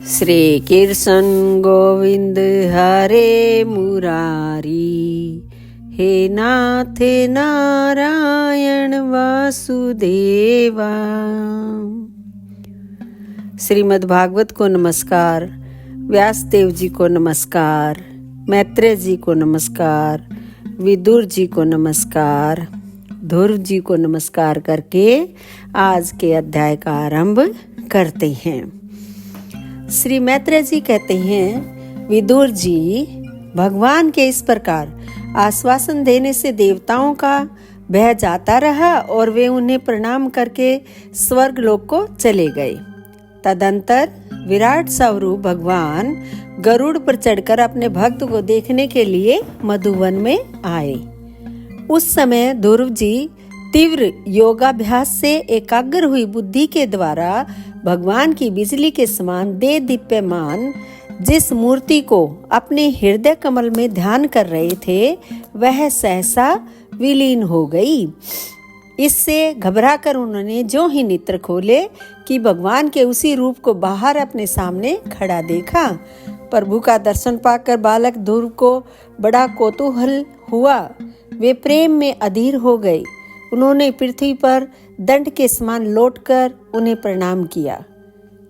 श्री कृष्ण गोविंद हरे मुरारी, हे नाथ नारायण वासुदेवा। श्रीमद् भागवत को नमस्कार, व्यासदेव जी को नमस्कार, मैत्रेय जी को नमस्कार, विदुर जी को नमस्कार, ध्रुव जी को नमस्कार करके आज के अध्याय का आरंभ करते हैं। श्री मैत्रेय जी कहते हैं, विदुर जी, भगवान के इस प्रकार आश्वासन देने से देवताओं का भय जाता रहा और वे उन्हें प्रणाम करके स्वर्ग लोक को चले गए। तदंतर विराट स्वरूप भगवान गरुड़ पर चढ़कर अपने भक्त को देखने के लिए मधुवन में आए। उस समय ध्रुव जी तीव्र योगाभ्यास से एकाग्र हुई बुद्धि के द्वारा भगवान की बिजली के समान दे दीप्यमान जिस मूर्ति को अपने हृदय कमल में ध्यान कर रहे थे, वह सहसा विलीन हो गई। इससे घबराकर उन्होंने जो ही नेत्र खोले कि भगवान के उसी रूप को बाहर अपने सामने खड़ा देखा। प्रभु का दर्शन पाकर बालक ध्रुव को बड़ा कौतूहल हुआ। वे प्रेम में अधीर हो गए। उन्होंने पृथ्वी पर दंड के समान लौटकर उन्हें प्रणाम किया।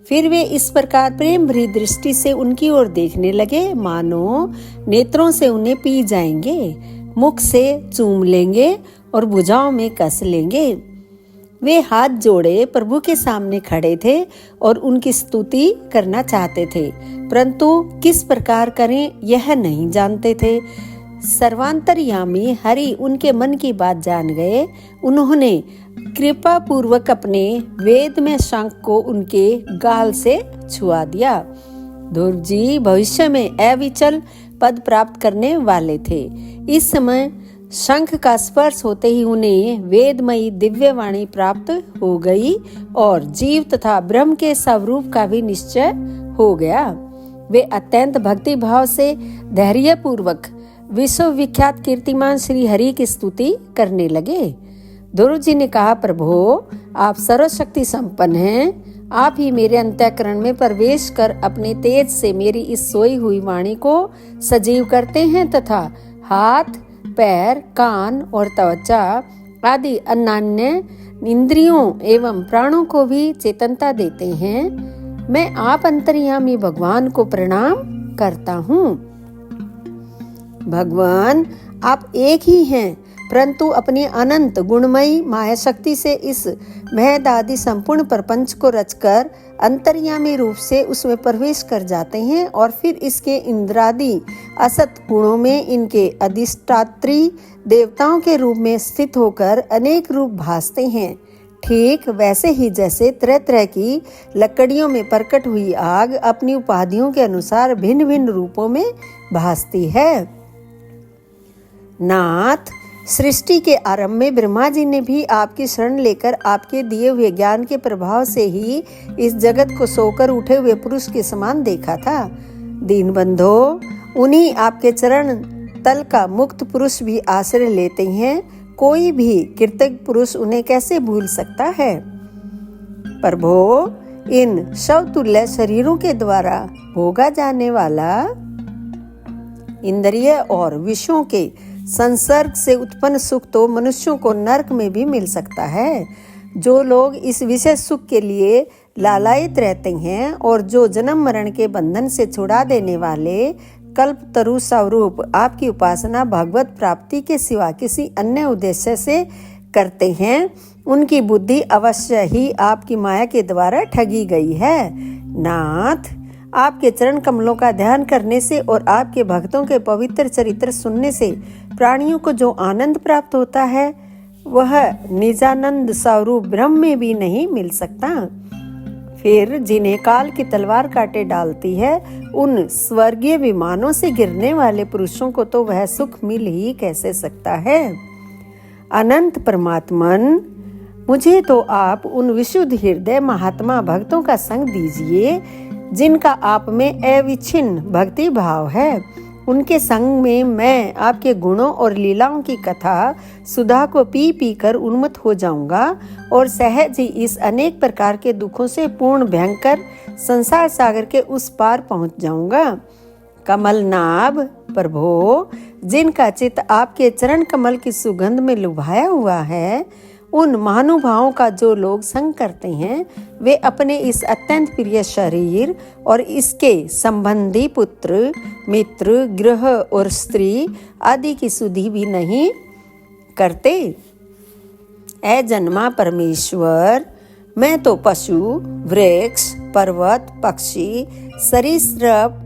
फिर वे इस प्रकार प्रेम भरी दृष्टि से उनकी ओर देखने लगे, मानो नेत्रों से उन्हें पी जाएंगे, मुख से चूम लेंगे और भुजाओं में कस लेंगे। वे हाथ जोड़े प्रभु के सामने खड़े थे और उनकी स्तुति करना चाहते थे, परंतु किस प्रकार करें यह नहीं जानते थे। सर्वांतर्यामी हरि उनके मन की बात जान गए। उन्होंने कृपा पूर्वक अपने वेद में शंख को उनके गाल से छुआ दिया। ध्रुव जी भविष्य में अविचल पद प्राप्त करने वाले थे। इस समय शंख का स्पर्श होते ही उन्हें वेदमयी दिव्य वाणी प्राप्त हो गई और जीव तथा ब्रह्म के स्वरूप का भी निश्चय हो गया। वे अत्यंत भक्ति भाव से धैर्य पूर्वक विश्वविख्यात कीर्तिमान श्री हरि की स्तुति करने लगे। ध्रुव जी ने कहा, प्रभु आप सर्वशक्ति संपन्न हैं। आप ही मेरे अंतःकरण में प्रवेश कर अपने तेज से मेरी इस सोई हुई वाणी को सजीव करते हैं तथा हाथ, पैर, कान और त्वचा आदि अन्य इंद्रियों एवं प्राणों को भी चेतनता देते हैं। मैं आप अंतर्यामी भगवान को प्रणाम करता हूँ। भगवान आप एक ही हैं, परंतु अपनी अनंत गुणमयी माया शक्ति से इस महद आदि संपूर्ण प्रपंच को रचकर अंतर्यामी रूप से उसमें प्रवेश कर जाते हैं और फिर इसके इंद्रादि असत गुणों में इनके अधिष्ठात्री देवताओं के रूप में स्थित होकर अनेक रूप भासते हैं। ठीक वैसे ही जैसे तरह तरह की लकड़ियों में प्रकट हुई आग अपनी उपाधियों के अनुसार भिन्न भिन्न रूपों में भासती है। नाथ, सृष्टि के आरंभ में ब्रह्मा जी ने भी आपकी शरण लेकर आपके दिए हुए ज्ञान के प्रभाव से ही इस जगत को सोकर उठे हुए पुरुष के समान देखा था। दीनबंधो, उन्हीं आपके चरण तल का मुक्त पुरुष भी आश्रय लेते हैं। कोई भी कृतज्ञ पुरुष उन्हें कैसे भूल सकता है। प्रभो, इन शवतुल्य शरीरों के द्वारा भोगा जाने वाला इंद्रिय और विषयों के संसर्ग से उत्पन्न सुख तो मनुष्यों को नरक में भी मिल सकता है। जो लोग इस विशेष सुख के लिए लालायित रहते हैं और जो जन्म मरण के बंधन से छुड़ा देने वाले कल्प तरु स्वरूप आपकी उपासना भगवत प्राप्ति के सिवा किसी अन्य उद्देश्य से करते हैं, उनकी बुद्धि अवश्य ही आपकी माया के द्वारा ठगी गई है। नाथ, आपके चरण कमलों का ध्यान करने से और आपके भक्तों के पवित्र चरित्र सुनने से प्राणियों को जो आनंद प्राप्त होता है, वह निजानंद स्वरूप ब्रह्म में भी नहीं मिल सकता। फिर जिन्हें काल की तलवार काटे डालती है, उन स्वर्गीय विमानों से गिरने वाले पुरुषों को तो वह सुख मिल ही कैसे सकता है। अनंत परमात्मन, मुझे तो आप उन विशुद्ध हृदय महात्मा भक्तों का संग दीजिए जिनका आप में अविच्छिन्न भक्ति भाव है। उनके संग में मैं आपके गुणों और लीलाओं की कथा सुधा को पी पी कर उन्मत्त हो जाऊंगा और सहज ही इस अनेक प्रकार के दुखों से पूर्ण भयंकर संसार सागर के उस पार पहुंच जाऊंगा। कमलनाभ प्रभो, जिनका चित्त आपके चरण कमल की सुगंध में लुभाया हुआ है, उन महानुभावों का जो लोग संग करते हैं, वे अपने इस अत्यंत प्रिय शरीर और इसके संबंधी पुत्र, मित्र, गृह और स्त्री आदि की सुधि भी नहीं करते। ऐ जन्मा परमेश्वर, मैं तो पशु, वृक्ष, पर्वत, पक्षी, सरीसृप,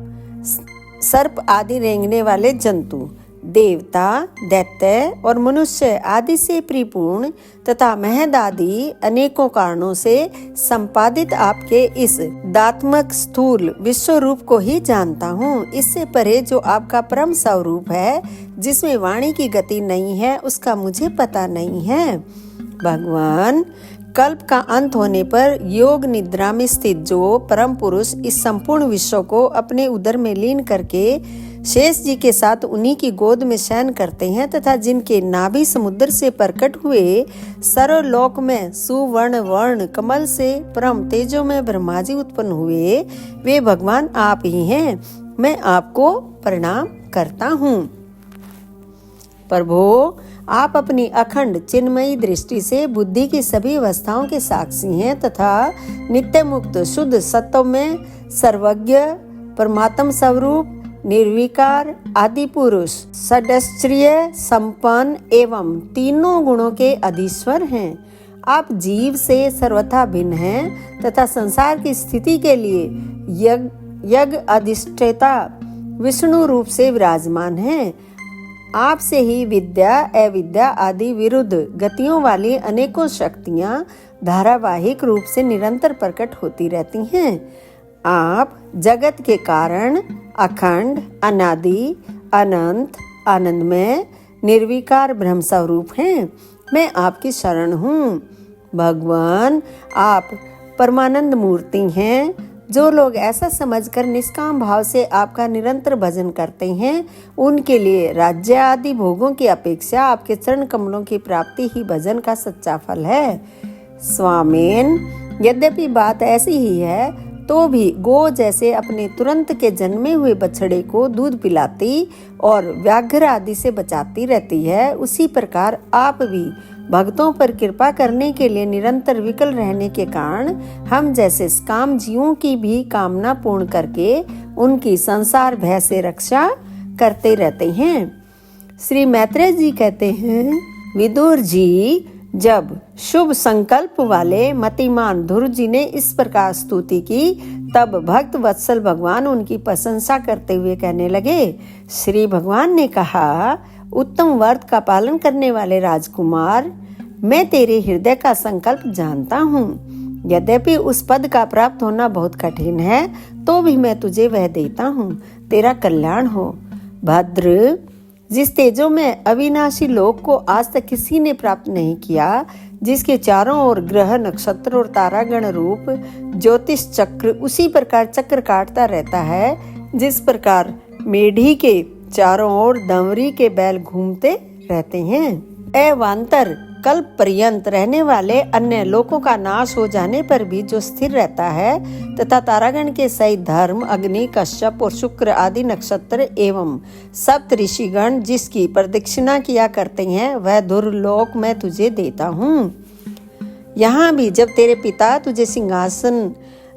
सर्प आदि रेंगने वाले जंतु, देवता, दैत्य और मनुष्य आदि से परिपूर्ण तथा महद आदि अनेकों कारणों से संपादित आपके इस दात्मक स्थूल विश्व रूप को ही जानता हूँ। इससे परे जो आपका परम स्वरूप है, जिसमें वाणी की गति नहीं है, उसका मुझे पता नहीं है। भगवान, कल्प का अंत होने पर योग निद्रा में स्थित जो परम पुरुष इस संपूर्ण विश्व को अपने उदर में लीन करके शेष जी के साथ उन्हीं की गोद में शयन करते हैं तथा जिनके नाभि समुद्र से प्रकट हुए सर्वलोक में सुवर्ण वर्ण कमल से परम तेजो में ब्रह्मा जी उत्पन्न हुए, वे भगवान आप ही हैं। मैं आपको प्रणाम करता हूँ। प्रभो, आप अपनी अखंड चिन्मयी दृष्टि से बुद्धि की सभी अवस्थाओं के साक्षी हैं तथा नित्य मुक्त शुद्ध सत्व में सर्वज्ञ, परमात्म स्वरूप, निर्विकार, आदि पुरुष, षडैश्वर्य संपन्न एवं तीनों गुणों के अधीश्वर हैं। आप जीव से सर्वथा भिन्न हैं तथा संसार की स्थिति के लिए यज्ञ अधिष्ठेता विष्णु रूप से विराजमान हैं। आपसे ही विद्या, अविद्या आदि विरुद्ध गतियों वाली अनेकों शक्तियां धारावाहिक रूप से निरंतर प्रकट होती रहती हैं। आप जगत के कारण, अखंड, अनादि, अनंत, आनंदमय, निर्विकार ब्रह्म स्वरूप हैं। मैं आपकी शरण हूँ। भगवान, आप परमानंद मूर्ति हैं। जो लोग ऐसा समझकर निष्काम भाव से आपका निरंतर भजन करते हैं, उनके लिए राज्य आदि भोगों की अपेक्षा आपके चरण कमलों की प्राप्ति ही भजन का सच्चा फल है। स्वामीन, यद्यपि बात ऐसी ही है तो भी गो जैसे अपने तुरंत के जन्मे हुए बछड़े को दूध पिलाती और व्याघ्र आदि से बचाती रहती है, उसी प्रकार आप भी भक्तों पर कृपा करने के लिए निरंतर विकल रहने के कारण हम जैसे काम जीवों की भी कामना पूर्ण करके उनकी संसार भय से रक्षा करते रहते हैं। श्री मैत्रेय जी कहते हैं, विदुर जी, जब शुभ संकल्प वाले मतिमान ध्रुव जी ने इस प्रकार स्तुति की, तब भक्त वत्सल भगवान उनकी प्रशंसा करते हुए कहने लगे। श्री भगवान ने कहा, उत्तम व्रत का पालन करने वाले राजकुमार, मैं तेरे हृदय का संकल्प जानता हूँ। यद्यपि उस पद का प्राप्त होना बहुत कठिन है, तो भी मैं तुझे वह देता हूँ। तेरा कल्याण हो। भद्र, जिस तेजो में अविनाशी लोक को आज तक किसी ने प्राप्त नहीं किया, जिसके चारों ओर ग्रह, नक्षत्र और तारागण रूप ज्योतिष चक्र उसी प्रकार चक्र काटता रहता है, जिस प्रकार मेढ़ी के चारों ओर दंवरी के बैल घूमते रहते हैं। एवांतर कल्प पर्यंत रहने वाले अन्य लोकों का नाश हो जाने पर भी जो स्थिर रहता है तथा तारागण के सहित धर्म, अग्नि, कश्यप और शुक्र आदि नक्षत्र एवं सप्त ऋषिगण जिसकी प्रदक्षिणा किया करते हैं, वह दुर्लोक मैं तुझे देता हूँ। यहाँ भी जब तेरे पिता तुझे सिंहासन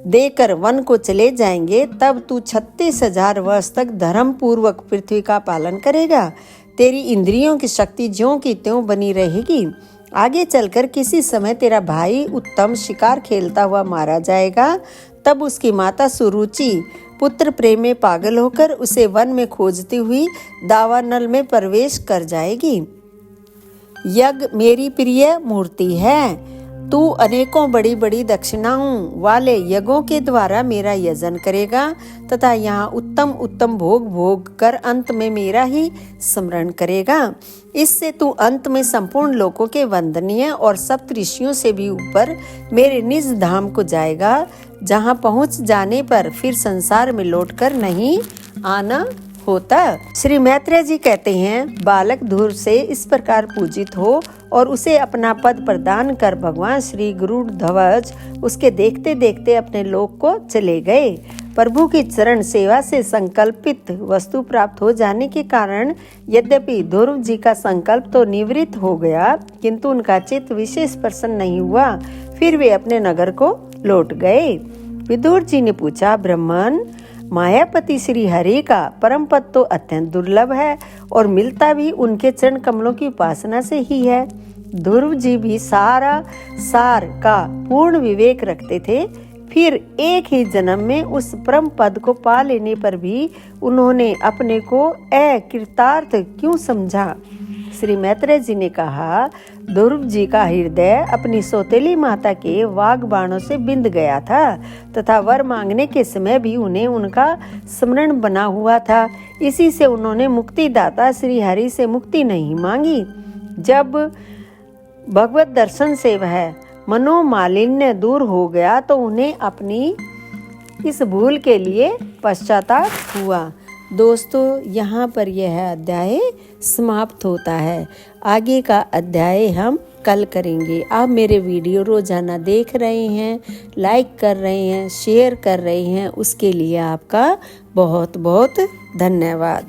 देकर वन को चले जाएंगे, तब तू 36,000 वर्ष तक धर्म पूर्वक पृथ्वी का पालन करेगा। तेरी इंद्रियों की शक्ति ज्यों की त्यों बनी रहेगी। आगे चलकर किसी समय तेरा भाई उत्तम शिकार खेलता हुआ मारा जाएगा, तब उसकी माता सुरुचि पुत्र प्रेम में पागल होकर उसे वन में खोजती हुई दावानल में प्रवेश कर जाएगी। यज्ञ मेरी प्रिय मूर्ति है। तू अनेकों बड़ी बड़ी दक्षिणाओं वाले यज्ञों के द्वारा मेरा यजन करेगा तथा यहाँ उत्तम उत्तम भोग भोग कर अंत में मेरा ही स्मरण करेगा। इससे तू अंत में संपूर्ण लोकों के वंदनीय और सप्त ऋषियों से भी ऊपर मेरे निज धाम को जाएगा, जहाँ पहुँच जाने पर फिर संसार में लौटकर नहीं आना होता। श्री मैत्रेय जी कहते हैं, बालक ध्रुव से इस प्रकार पूजित हो और उसे अपना पद प्रदान कर भगवान श्री गरुड़ध्वज उसके देखते देखते अपने लोक को चले गए। प्रभु की चरण सेवा से संकल्पित वस्तु प्राप्त हो जाने के कारण यद्यपि ध्रुव जी का संकल्प तो निवृत्त हो गया, किंतु उनका चित्त विशेष प्रसन्न नहीं हुआ। फिर वे अपने नगर को लौट गए। विदुर जी ने पूछा, ब्राह्मण, मायापति श्री हरि का परम पद तो अत्यंत दुर्लभ है और मिलता भी उनके चरण कमलों की उपासना से ही है। ध्रुव जी भी सार का पूर्ण विवेक रखते थे, फिर एक ही जन्म में उस परम पद को पा लेने पर भी उन्होंने अपने को अकृतार्थ क्यों समझा। श्री मैत्रेय जी ने कहा, ध्रुव जी का हृदय अपनी सौतेली माता के वाग बाणों से बिंद गया था तथा वर मांगने के समय भी उन्हें उनका स्मरण बना हुआ था। इसी से उन्होंने मुक्तिदाता श्री हरि से मुक्ति नहीं मांगी। जब भगवत दर्शन से वह मनोमालिन्य दूर हो गया तो उन्हें अपनी इस भूल के लिए पश्चाताप हुआ। दोस्तों, यहाँ पर यह अध्याय समाप्त होता है। आगे का अध्याय हम कल करेंगे। आप मेरे वीडियो रोजाना देख रहे हैं, लाइक कर रहे हैं, शेयर कर रहे हैं, उसके लिए आपका बहुत बहुत धन्यवाद।